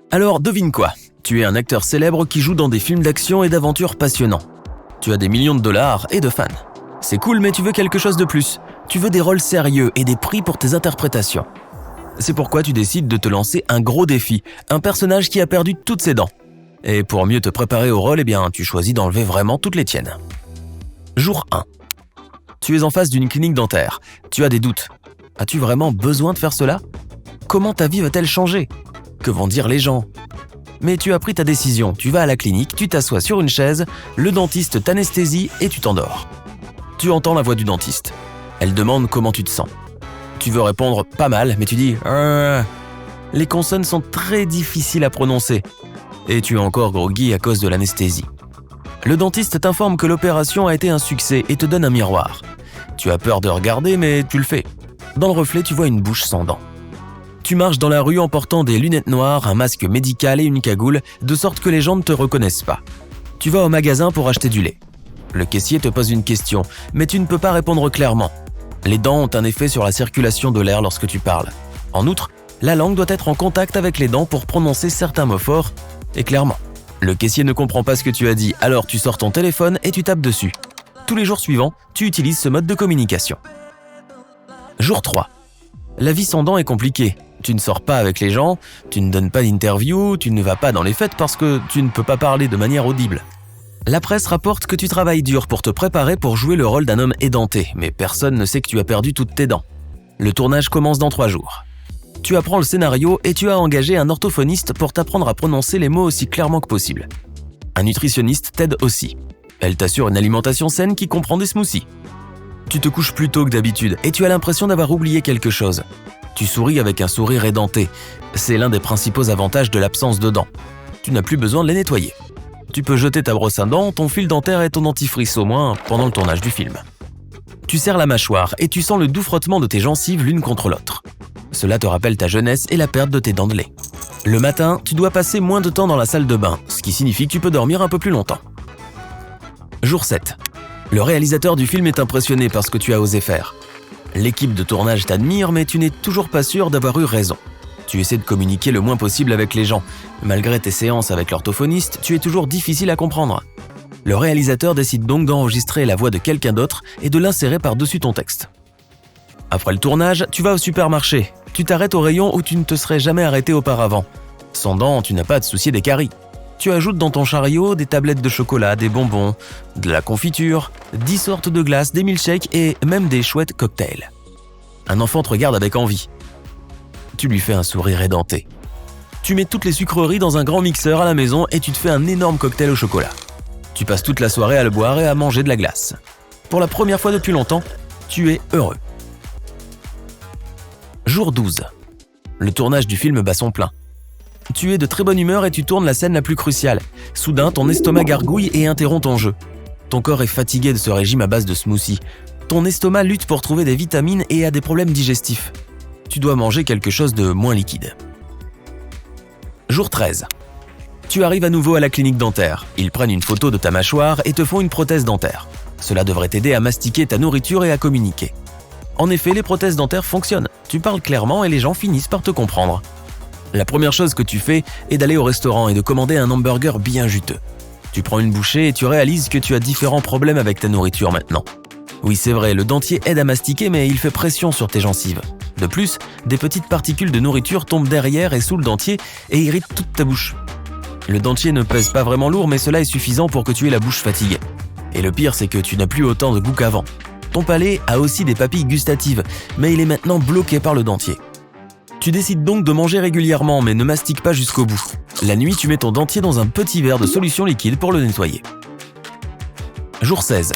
Alors devine quoi? Tu es un acteur célèbre qui joue dans des films d'action et d'aventures passionnants. Tu as des millions de dollars et de fans. C'est cool, mais tu veux quelque chose de plus. Tu veux des rôles sérieux et des prix pour tes interprétations. C'est pourquoi tu décides de te lancer un gros défi, un personnage qui a perdu toutes ses dents. Et pour mieux te préparer au rôle, tu choisis d'enlever vraiment toutes les tiennes. Jour 1. Tu es en face d'une clinique dentaire. Tu as des doutes. As-tu vraiment besoin de faire cela? Comment ta vie va-t-elle changer? Que vont dire les gens? Mais tu as pris ta décision. Tu vas à la clinique, tu t'assois sur une chaise, le dentiste t'anesthésie et tu t'endors. Tu entends la voix du dentiste. Elle demande comment tu te sens. Tu veux répondre pas mal, mais tu dis « Les consonnes sont très difficiles à prononcer. » Et tu es encore groggy à cause de l'anesthésie. Le dentiste t'informe que l'opération a été un succès et te donne un miroir. Tu as peur de regarder, mais tu le fais. Dans le reflet, tu vois une bouche sans dents. Tu marches dans la rue en portant des lunettes noires, un masque médical et une cagoule, de sorte que les gens ne te reconnaissent pas. Tu vas au magasin pour acheter du lait. Le caissier te pose une question, mais tu ne peux pas répondre clairement. Les dents ont un effet sur la circulation de l'air lorsque tu parles. En outre, la langue doit être en contact avec les dents pour prononcer certains mots forts et clairement. Le caissier ne comprend pas ce que tu as dit, alors tu sors ton téléphone et tu tapes dessus. Tous les jours suivants, tu utilises ce mode de communication. Jour 3. La vie sans dents est compliquée. Tu ne sors pas avec les gens, tu ne donnes pas d'interview, tu ne vas pas dans les fêtes parce que tu ne peux pas parler de manière audible. La presse rapporte que tu travailles dur pour te préparer pour jouer le rôle d'un homme édenté, mais personne ne sait que tu as perdu toutes tes dents. Le tournage commence dans 3 jours. Tu apprends le scénario et tu as engagé un orthophoniste pour t'apprendre à prononcer les mots aussi clairement que possible. Un nutritionniste t'aide aussi. Elle t'assure une alimentation saine qui comprend des smoothies. Tu te couches plus tôt que d'habitude et tu as l'impression d'avoir oublié quelque chose. Tu souris avec un sourire édenté. C'est l'un des principaux avantages de l'absence de dents. Tu n'as plus besoin de les nettoyer. Tu peux jeter ta brosse à dents, ton fil dentaire et ton dentifrice au moins pendant le tournage du film. Tu serres la mâchoire et tu sens le doux frottement de tes gencives l'une contre l'autre. Cela te rappelle ta jeunesse et la perte de tes dents de lait. Le matin, tu dois passer moins de temps dans la salle de bain, ce qui signifie que tu peux dormir un peu plus longtemps. Jour 7. Le réalisateur du film est impressionné par ce que tu as osé faire. L'équipe de tournage t'admire, mais tu n'es toujours pas sûr d'avoir eu raison. Tu essaies de communiquer le moins possible avec les gens. Malgré tes séances avec l'orthophoniste, tu es toujours difficile à comprendre. Le réalisateur décide donc d'enregistrer la voix de quelqu'un d'autre et de l'insérer par-dessus ton texte. Après le tournage, tu vas au supermarché. Tu t'arrêtes au rayon où tu ne te serais jamais arrêté auparavant. Sans dents, tu n'as pas à te soucier des caries. Tu ajoutes dans ton chariot des tablettes de chocolat, des bonbons, de la confiture, 10 sortes de glaces, des milkshakes et même des chouettes cocktails. Un enfant te regarde avec envie. Tu lui fais un sourire édenté. Tu mets toutes les sucreries dans un grand mixeur à la maison et tu te fais un énorme cocktail au chocolat. Tu passes toute la soirée à le boire et à manger de la glace. Pour la première fois depuis longtemps, tu es heureux. Jour 12. Le tournage du film bat son plein. Tu es de très bonne humeur et tu tournes la scène la plus cruciale. Soudain, ton estomac gargouille et interrompt ton jeu. Ton corps est fatigué de ce régime à base de smoothies. Ton estomac lutte pour trouver des vitamines et a des problèmes digestifs. Tu dois manger quelque chose de moins liquide. Jour 13. Tu arrives à nouveau à la clinique dentaire. Ils prennent une photo de ta mâchoire et te font une prothèse dentaire. Cela devrait t'aider à mastiquer ta nourriture et à communiquer. En effet, les prothèses dentaires fonctionnent. Tu parles clairement et les gens finissent par te comprendre. La première chose que tu fais est d'aller au restaurant et de commander un hamburger bien juteux. Tu prends une bouchée et tu réalises que tu as différents problèmes avec ta nourriture maintenant. Oui, c'est vrai, le dentier aide à mastiquer mais il fait pression sur tes gencives. De plus, des petites particules de nourriture tombent derrière et sous le dentier et irritent toute ta bouche. Le dentier ne pèse pas vraiment lourd mais cela est suffisant pour que tu aies la bouche fatiguée. Et le pire, c'est que tu n'as plus autant de goût qu'avant. Ton palais a aussi des papilles gustatives, mais il est maintenant bloqué par le dentier. Tu décides donc de manger régulièrement, mais ne mastique pas jusqu'au bout. La nuit, tu mets ton dentier dans un petit verre de solution liquide pour le nettoyer. Jour 16.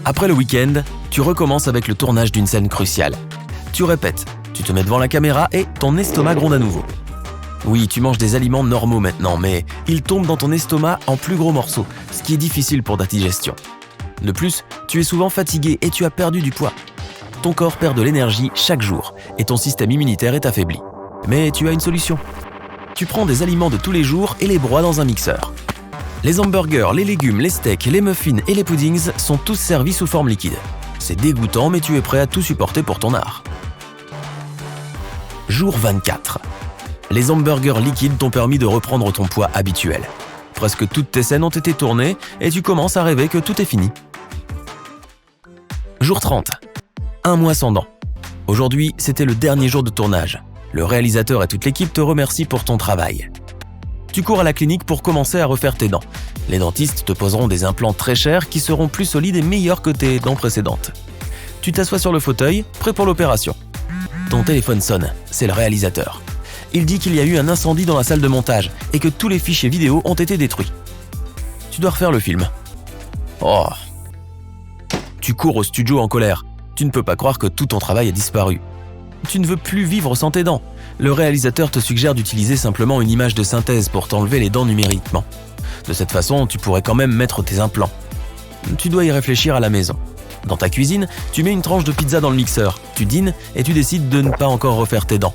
Après le week-end, tu recommences avec le tournage d'une scène cruciale. Tu répètes, tu te mets devant la caméra et ton estomac gronde à nouveau. Oui, tu manges des aliments normaux maintenant, mais ils tombent dans ton estomac en plus gros morceaux, ce qui est difficile pour ta digestion. De plus, tu es souvent fatigué et tu as perdu du poids. Ton corps perd de l'énergie chaque jour et ton système immunitaire est affaibli. Mais tu as une solution. Tu prends des aliments de tous les jours et les broies dans un mixeur. Les hamburgers, les légumes, les steaks, les muffins et les puddings sont tous servis sous forme liquide. C'est dégoûtant, mais tu es prêt à tout supporter pour ton art. Jour 24. Les hamburgers liquides t'ont permis de reprendre ton poids habituel. Presque toutes tes scènes ont été tournées et tu commences à rêver que tout est fini. Jour 30. Un mois sans dents. Aujourd'hui, c'était le dernier jour de tournage. Le réalisateur et toute l'équipe te remercient pour ton travail. Tu cours à la clinique pour commencer à refaire tes dents. Les dentistes te poseront des implants très chers qui seront plus solides et meilleurs que tes dents précédentes. Tu t'assois sur le fauteuil, prêt pour l'opération. Ton téléphone sonne, c'est le réalisateur. Il dit qu'il y a eu un incendie dans la salle de montage et que tous les fichiers vidéo ont été détruits. Tu dois refaire le film. Oh. Tu cours au studio en colère. Tu ne peux pas croire que tout ton travail a disparu. Tu ne veux plus vivre sans tes dents. Le réalisateur te suggère d'utiliser simplement une image de synthèse pour t'enlever les dents numériquement. De cette façon, tu pourrais quand même mettre tes implants. Tu dois y réfléchir à la maison. Dans ta cuisine, tu mets une tranche de pizza dans le mixeur, tu dînes et tu décides de ne pas encore refaire tes dents.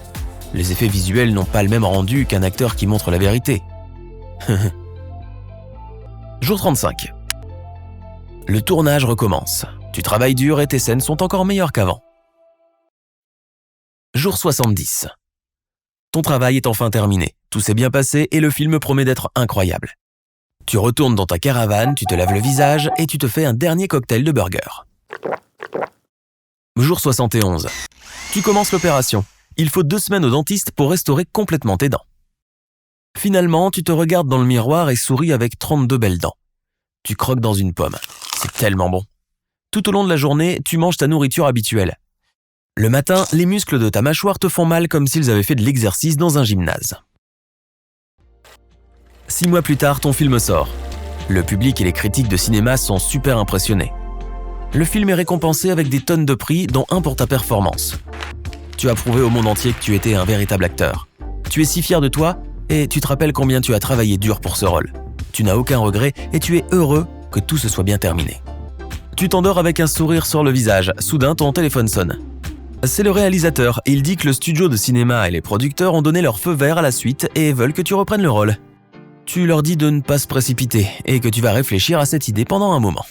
Les effets visuels n'ont pas le même rendu qu'un acteur qui montre la vérité. Jour 35. Le tournage recommence. Tu travailles dur et tes scènes sont encore meilleures qu'avant. Jour 70. Ton travail est enfin terminé. Tout s'est bien passé et le film promet d'être incroyable. Tu retournes dans ta caravane, tu te laves le visage et tu te fais un dernier cocktail de burger. Jour 71. Tu commences l'opération. Il faut 2 semaines au dentiste pour restaurer complètement tes dents. Finalement, tu te regardes dans le miroir et souris avec 32 belles dents. Tu croques dans une pomme. C'est tellement bon. Tout au long de la journée, tu manges ta nourriture habituelle. Le matin, les muscles de ta mâchoire te font mal comme s'ils avaient fait de l'exercice dans un gymnase. 6 mois plus tard, ton film sort. Le public et les critiques de cinéma sont super impressionnés. Le film est récompensé avec des tonnes de prix, dont un pour ta performance. Tu as prouvé au monde entier que tu étais un véritable acteur. Tu es si fier de toi et tu te rappelles combien tu as travaillé dur pour ce rôle. Tu n'as aucun regret et tu es heureux que tout se soit bien terminé. Tu t'endors avec un sourire sur le visage. Soudain, ton téléphone sonne. C'est le réalisateur. Il dit que le studio de cinéma et les producteurs ont donné leur feu vert à la suite et veulent que tu reprennes le rôle. Tu leur dis de ne pas se précipiter et que tu vas réfléchir à cette idée pendant un moment.